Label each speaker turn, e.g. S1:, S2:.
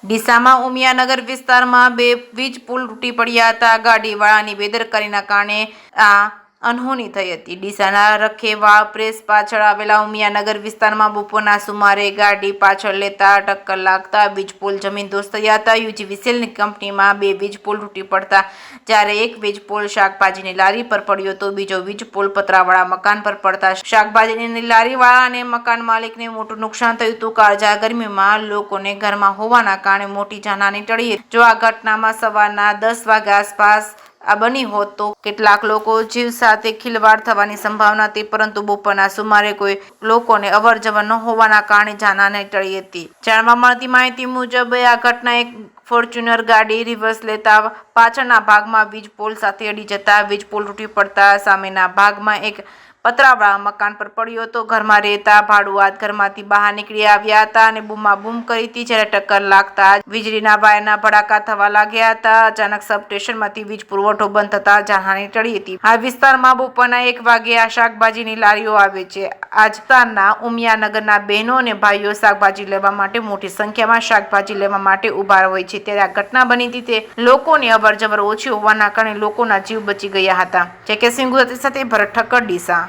S1: ડીસામાં ઉમિયાનગર વિસ્તારમાં બે વીજ પુલ તૂટી પડ્યા હતા. ગાડીવાળાની બેદરકારીના કારણે આ અનહોની થઈ હતી. ડીસાના રખેવાળ પ્રેસ પાછળ આવેલા ઉમિયાનગર વિસ્તારમાં બપોરના સુમારે ગાડી પાછળ લેતા ટક્કર લાગતા વીજ પુલ જમીનદોસ્ત થયા હતા. યુજીવીસીએલની કંપનીમાં બે વીજ પુલ તૂટી પડતા જ્યારે એક વીજ પુલ શાકભાજીની લારી પર પડ્યો તો બીજો વીજ પુલ પતરાવાળા મકાન પર પડતા શાકભાજીની લારીવાળા અને મકાન માલિકને મોટું નુકસાન થયું હતું. કાળઝાળ ગરમીમાં લોકોને ઘરમાં હોવાના કારણે મોટી જાનહાની ટળી હતી. જો આ ઘટનામાં સવારના 10 વાગ્યા આસપાસ આ બની હોત તો કેટલાક લોકો જીવ સાથે ખિલવાડ થવાની સંભાવના હતી, પરંતુ બપોરના સુમારે કોઈ લોકોને અવરજવર ન હોવાના કારણે જાનહાની ટળી હતી. જાણવા મળતી માહિતી મુજબ આ ઘટના એક ફોર્ચ્યુનર ગાડી રિવર્સ લેતા પાછળના ભાગમાં વીજ પોલ સાથે અડી જતા વીજ પોલ તૂટી પડતા સામેના ભાગમાં એક પતરાવાળા મકાન પર પડ્યો હતો. ઘરમાં રહેતા ભાડુઆત ઘરમાંથી બહાર નીકળી આવ્યા હતા અને બૂમાબૂમ કરી હતી. જ્યારે ટક્કર લાગતા વીજળીના વાયરના ભડાકા થવા લાગ્યા હતા. અચાનક સબસ્ટેશનમાંથી વીજ પુરવઠો બંધ થતા જાનહાની ટળી હતી. આ વિસ્તારમાં બપોરના 1 વાગે શાકભાજીની લારીઓ આવે છે. આ વિસ્તારના ઉમિયાનગરના બહેનો અને ભાઈઓ શાકભાજી લેવા માટે મોટી સંખ્યામાં શાકભાજી લેવા માટે ઉભા હોય છે. ત્યારે આ ઘટના બની હતી તે લોકોની અવરજવર ઓછી હોવાના કારણે લોકોના જીવ બચી ગયા હતા. જે કે સિંગુ સાથે ભરત ઠક્કર, ડીસા.